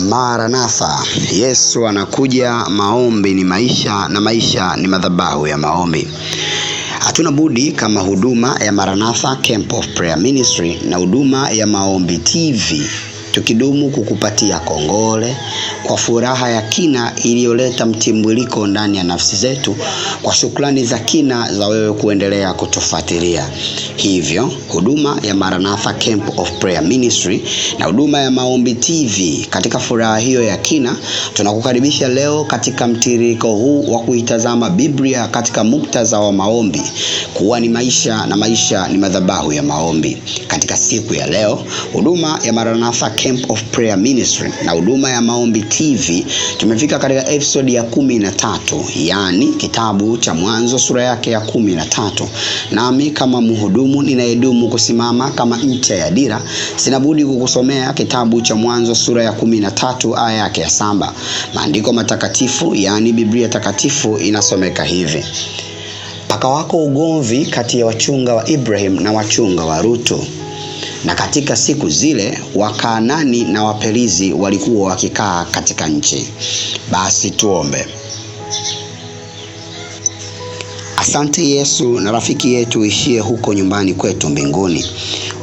Maranatha, Yesu anakuja, maombi ni maisha na maisha ni madhabahu ya maombi. Hatuna budi kama huduma ya Maranatha Camp of Prayer Ministry na huduma ya Maombi TV tukidumu kukupatia kongole kwa furaha ya kina iliyoleta mtimbwiliko ndani ya nafsi zetu, kwa shukrani za kina za wewe kuendelea kutufuatilia. Hivyo huduma ya Maranatha Camp of Prayer Ministry na huduma ya Maombi TV, katika furaha hiyo ya kina tunakukaribisha leo katika mtiririko huu wa kuitazama Biblia katika muktadha wa maombi kuwa ni maisha na maisha ni madhabahu ya maombi. Katika siku ya leo, huduma ya Maranatha Camp of Prayer Ministry na huduma ya Maombi TV tumefika katika episode ya 13, yani kitabu cha Mwanzo sura yake ya 13. Nami kama mhudumu ninayedumu kusimama kama ncha ya dira, sinabudi kukusomea kitabu cha Mwanzo sura ya 13 aya yake ya 7. Maandiko matakatifu, yani Biblia takatifu, inasomeka hivi: Pakawako ugomvi kati ya wachunga wa Ibrahim na wachunga wa Rutu. Na katika siku zile Wakaanani na Waperizi walikuwa wakikaa katika nchi. Basi tuombe. Asante Yesu na rafiki yetu ishie huko nyumbani kwetu mbinguni.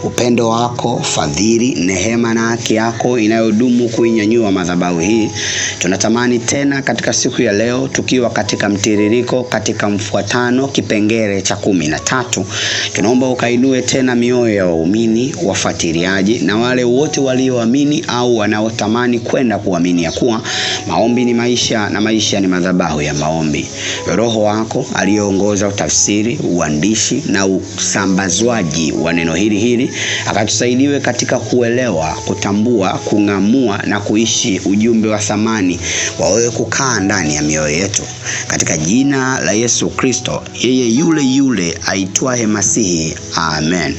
Upendo wako, fadhili, nehema na haki yako inayodumu kuinyanyua madhabahu hii, tunatamani tena katika siku ya leo tukiwa katika mtiririko katika mfuatano kipengele cha 13. Tunaomba ukainue tena mioyo ya waumini, wafuatiliaji na wale wote walioamini au wanaotamani kwenda kuamini ya kuwa maombi ni maisha na maisha ni madhabahu ya maombi. Roho wako aliyeongoza utafsiri, uandishi na usambazwaji wa neno hili akatusaidiwe katika kuelewa, kutambua, kung'amua na kuishi ujumbe wa thamani wa wewe kukaa ndani ya mioyo yetu, katika jina la Yesu Kristo, yeye yule aitwaye Masihi. Amen.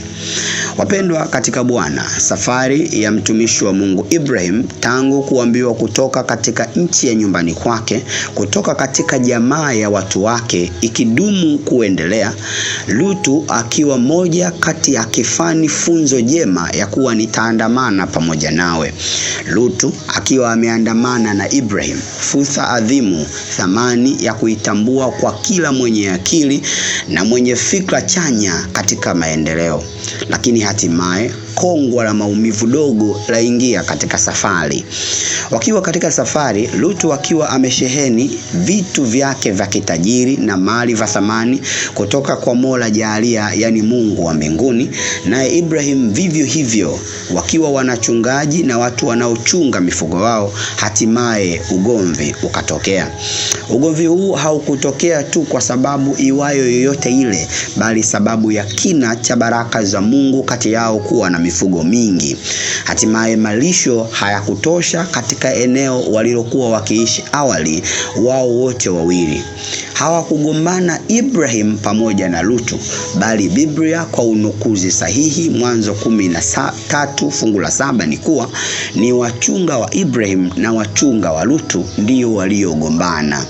Wapendwa katika Bwana, safari ya mtumishi wa Mungu Ibrahim tangu kuambiwa kutoka katika nchi ya nyumbani kwake, kutoka katika jamaa ya watu wake, ikidumu kuendelea, Lutu akiwa moja kati ya kifani funzo jema ya kuwa nitaandamana pamoja nawe. Lutu akiwa ameandamana na Ibrahim, fursa adhimu, thamani ya kuitambua kwa kila mwenye akili na mwenye fikra chanya katika maendeleo. Lakini hatimaye kongwa la maumivu dogo laingia katika safari. Wakiwa katika safari, Lutu akiwa amesheheni vitu vyake vya kitajiri na mali vya thamani kutoka kwa Mola Jalia, yani Mungu wa mbinguni, naye Ibrahim vivyo hivyo, wakiwa wanachungaji na watu wanaochunga mifugo wao, hatimaye ugomvi ukatokea. Ugomvi huu haukutokea tu kwa sababu iwayo yoyote ile, bali sababu ya kina cha baraka za Mungu kati yao kuwa na mifugo mingi. Hatimaye malisho hayakutosha katika eneo walilokuwa wakiishi awali wao wote wawili. Hawakugombana Ibrahim pamoja na Lutu, bali Biblia kwa unukuzi sahihi Mwanzo 13 fungu la 7 ni kuwa ni wachunga wa Ibrahim na wachunga wa Lutu ndio waliogombana.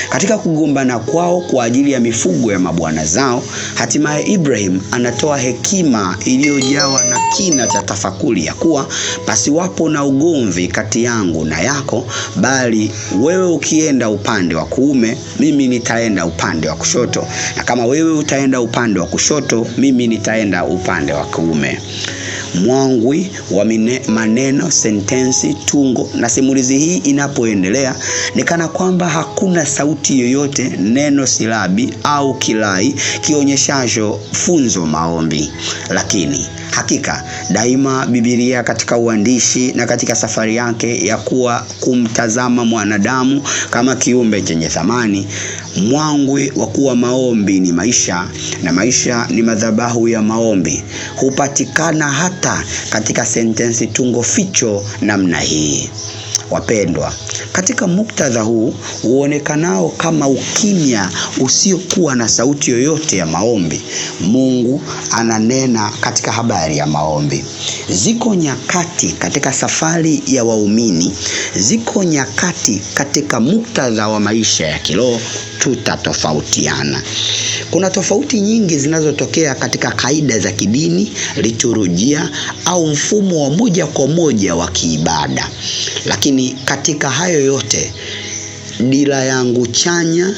Katika kugombana kwao kwa ajili ya mifugo ya mabwana zao, hatimaye Ibrahim anatoa hekima iliyojawa na kina cha tafakuri ya kuwa pasiwapo na ugomvi kati yangu na yako, bali wewe ukienda upande wa kuume, mimi nitaenda upande wa kushoto, na kama wewe utaenda upande wa kushoto, mimi nitaenda upande wa kuume. Mwangwi wa maneno, sentensi, tungo na simulizi hii inapoendelea, ni kana kwamba hakuna sauti yoyote, neno, silabi au kilai kionyeshacho funzo maombi. Lakini hakika daima Biblia katika uandishi na katika safari yake ya kuwa kumtazama mwanadamu kama kiumbe chenye thamani, mwangwi wa kuwa maombi ni maisha na maisha ni madhabahu ya maombi hupatikana hata katika sentensi tungo ficho namna hii. Wapendwa, katika muktadha huu uonekanao kama ukimya usiokuwa na sauti yoyote ya maombi, Mungu ananena katika habari ya maombi. Ziko nyakati katika safari ya waumini, ziko nyakati katika muktadha wa maisha ya kiroho tutatofautiana. Kuna tofauti nyingi zinazotokea katika kaida za kidini, liturujia au mfumo wa moja kwa moja wa kiibada. Lakini katika hayo yote, dira yangu chanya,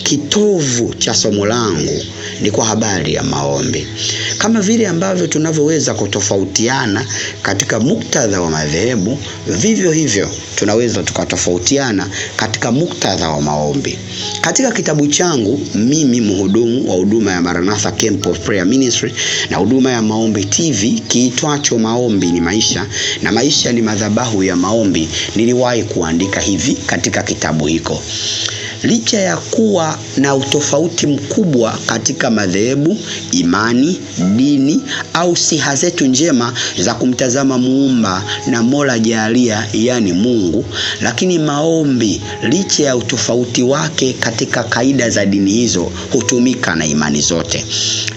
kitovu cha somo langu ni kwa habari ya maombi. Kama vile ambavyo tunavyoweza kutofautiana katika muktadha wa madhehebu, vivyo hivyo tunaweza tukatofautiana katika muktadha wa maombi. Katika kitabu changu, mimi mhudumu wa huduma ya Maranatha Camp of Prayer Ministry na huduma ya Maombi TV kiitwacho Maombi ni Maisha na Maisha ni Madhabahu ya Maombi, niliwahi kuandika hivi katika kitabu hiko: licha ya kuwa na utofauti mkubwa katika madhehebu, imani, dini au siha zetu njema za kumtazama Muumba na Mola Jalia, yani Mungu, lakini maombi, licha ya utofauti wake katika kaida za dini hizo, hutumika na imani zote.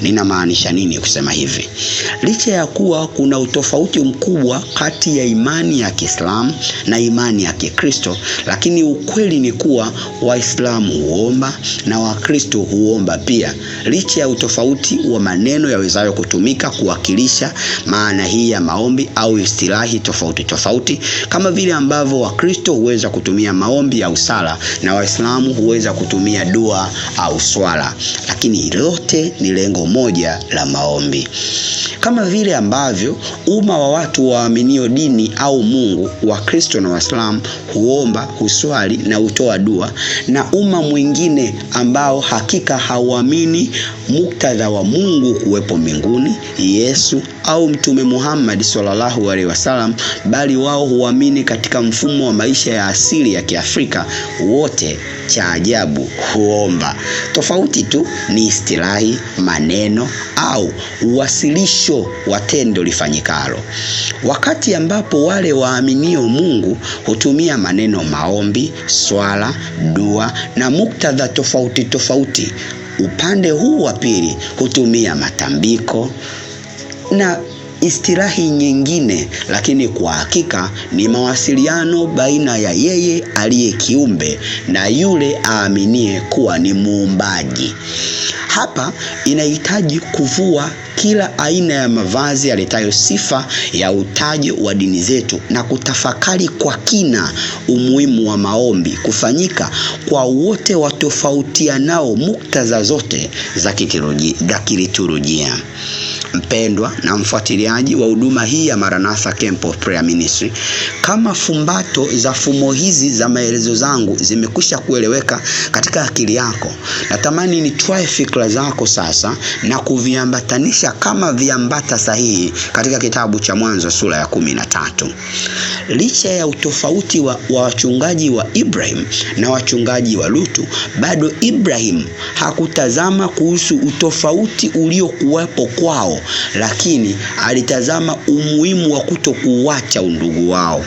Ninamaanisha nini kusema hivi? Licha ya kuwa kuna utofauti mkubwa kati ya imani ya Kiislamu na imani ya Kikristo, lakini ukweli ni kuwa Waislamu huomba na Wakristo huomba pia, licha ya utofauti wa maneno yawezayo kutumika kuwakilisha maana hii ya maombi au istilahi tofauti, kama vile ambavyo Wakristo huweza kutumia maombi au sala na Waislamu huweza kutumia dua au swala, lakini lote ni lengo moja la maombi. Kama vile ambavyo umma wa watu waaminio dini au Mungu, Wakristo na Waislamu huomba, huswali na hutoa dua, na umma mwingine ambao hakika hauamini muktadha wa Mungu kuwepo mbinguni, Yesu au Mtume Muhammad sallallahu alaihi wasallam, bali wao huamini katika mfumo wa maisha ya asili ya Kiafrika, wote cha ajabu huomba. Tofauti tu ni istilahi, maneno au uwasilisho wa tendo lifanyikalo. Wakati ambapo wale waaminio Mungu hutumia maneno maombi, swala, dua na muktadha tofauti, upande huu wa pili hutumia matambiko na istilahi nyingine, lakini kwa hakika ni mawasiliano baina ya yeye aliye kiumbe na yule aaminie kuwa ni muumbaji. Hapa inahitaji kuvua kila aina ya mavazi yaletayo sifa ya utaji wa dini zetu na kutafakari kwa kina umuhimu wa maombi kufanyika kwa wote watofautianao muktadha zote za kiliturujia. Mpendwa na mfuatiliaji wa huduma hii ya Maranatha Camp of Prayer Ministry, kama fumbato za fumo hizi za maelezo zangu zimekwisha kueleweka katika akili yako, natamani nitwae fikra zako sasa na kuviambatanisha kama viambata sahihi katika kitabu cha Mwanzo sura ya 13. Licha ya utofauti wa wachungaji wa Ibrahim na wachungaji wa Lutu, bado Ibrahim hakutazama kuhusu utofauti uliokuwepo kwao, lakini alitazama umuhimu wa kutokuacha undugu wao.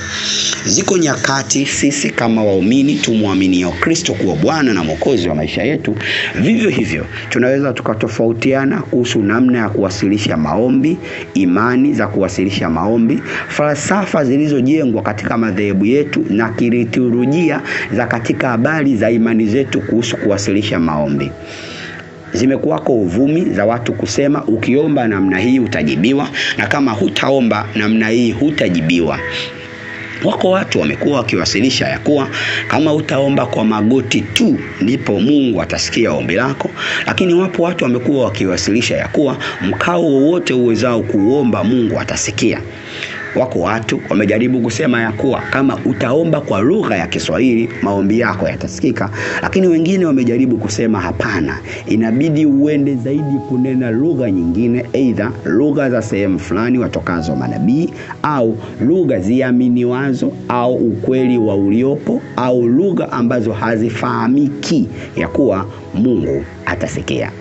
Ziko nyakati sisi kama waumini tumwaminio Kristo kuwa Bwana na Mwokozi wa maisha yetu, vivyo hivyo tunaweza tukatofautiana kuhusu namna ya kuwasilisha maombi, imani za kuwasilisha maombi, falsafa zilizojengwa katika madhehebu yetu na kiliturujia za katika habari za imani zetu kuhusu kuwasilisha maombi. Zimekuwako uvumi za watu kusema ukiomba namna hii utajibiwa, na kama hutaomba namna hii hutajibiwa. Wako watu wamekuwa wakiwasilisha ya kuwa kama utaomba kwa magoti tu ndipo Mungu atasikia ombi lako, lakini wapo watu wamekuwa wakiwasilisha ya kuwa mkao wowote uwezao kuomba Mungu atasikia. Wako watu wamejaribu kusema ya kuwa kama utaomba kwa lugha ya Kiswahili maombi yako yatasikika, lakini wengine wamejaribu kusema hapana, inabidi uende zaidi kunena lugha nyingine, aidha lugha za sehemu fulani watokazo manabii, au lugha ziaminiwazo, au ukweli wa uliopo, au lugha ambazo hazifahamiki, ya kuwa Mungu atasikia.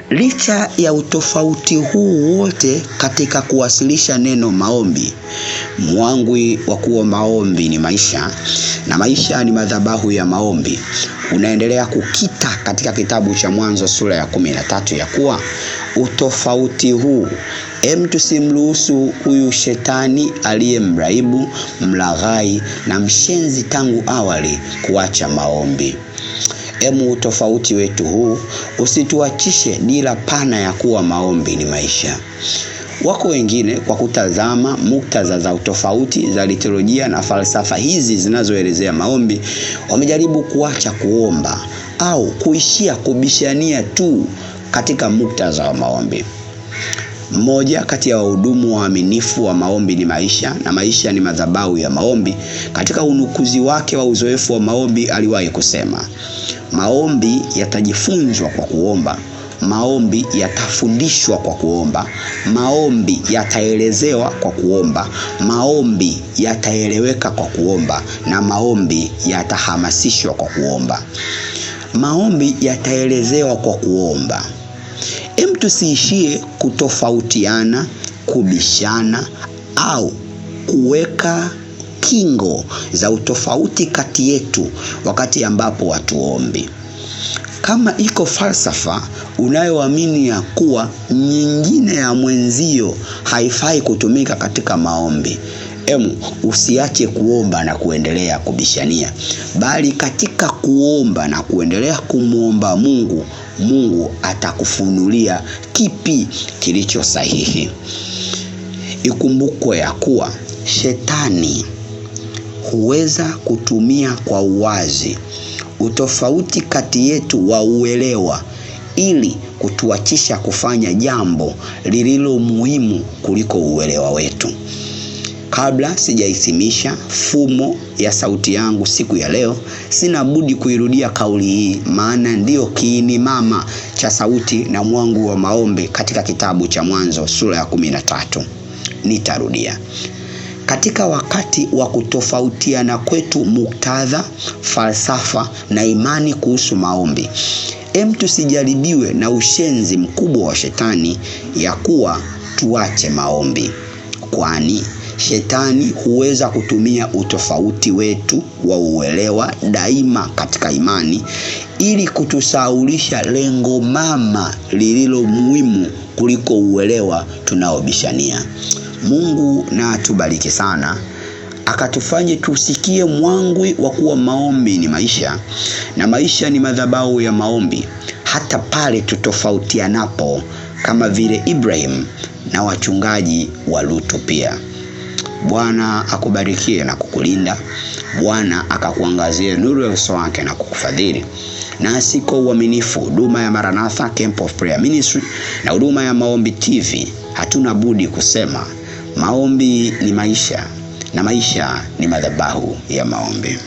Licha ya utofauti huu wote katika kuwasilisha neno maombi, mwangwi wa kuwa maombi ni maisha na maisha ni madhabahu ya maombi unaendelea kukita katika kitabu cha Mwanzo sura ya 13 ya kuwa utofauti huu tusimruhusu huyu shetani aliye mraibu, mlaghai na mshenzi tangu awali kuacha maombi. Utofauti wetu huu usituachishe dira pana ya kuwa maombi ni maisha. Wako wengine kwa kutazama muktadha za utofauti za liturujia na falsafa hizi zinazoelezea maombi wamejaribu kuacha kuomba au kuishia kubishania tu katika muktadha wa maombi. Mmoja kati ya wahudumu waaminifu wa maombi ni maisha na maisha ni madhabahu ya maombi, katika unukuzi wake wa uzoefu wa maombi aliwahi kusema, maombi yatajifunzwa kwa kuomba, maombi yatafundishwa kwa kuomba, maombi yataelezewa kwa kuomba, maombi yataeleweka kwa kuomba, na maombi yatahamasishwa kwa kuomba. Maombi yataelezewa kwa kuomba. Tusiishie kutofautiana, kubishana au kuweka kingo za utofauti kati yetu wakati ambapo hatuombi. Kama iko falsafa unayoamini ya kuwa nyingine ya mwenzio haifai kutumika katika maombi, usiache kuomba na kuendelea kubishania, bali katika kuomba na kuendelea kumuomba Mungu atakufunulia kipi kilicho sahihi. Ikumbukwe ya kuwa shetani huweza kutumia kwa uwazi utofauti kati yetu wa uelewa ili kutuachisha kufanya jambo lililo muhimu kuliko uelewa wetu. Kabla sijahitimisha fumo ya sauti yangu siku ya leo, sina budi kuirudia kauli hii, maana ndio kiini mama cha sauti na mwangu wa maombi katika kitabu cha Mwanzo sura ya 13. Nitarudia. Katika wakati wa kutofautiana kwetu muktadha, falsafa na imani kuhusu maombi, tusijaribiwe na ushenzi mkubwa wa shetani ya kuwa tuache maombi, kwani shetani huweza kutumia utofauti wetu wa uelewa daima katika imani ili kutusaulisha lengo mama lililo muhimu kuliko uelewa tunaobishania. Mungu na atubariki sana, akatufanye tusikie mwangwi wa kuwa maombi ni maisha na maisha ni madhabahu ya maombi, hata pale tutofautianapo, kama vile Ibrahim na wachungaji wa Lutu pia. Bwana akubarikie na kukulinda. Bwana akakuangazie nuru ya uso wake na kukufadhili. Na kwa uaminifu huduma ya Maranatha Camp of Prayer Ministry na huduma ya Maombi TV, hatuna budi kusema maombi ni maisha na maisha ni madhabahu ya maombi.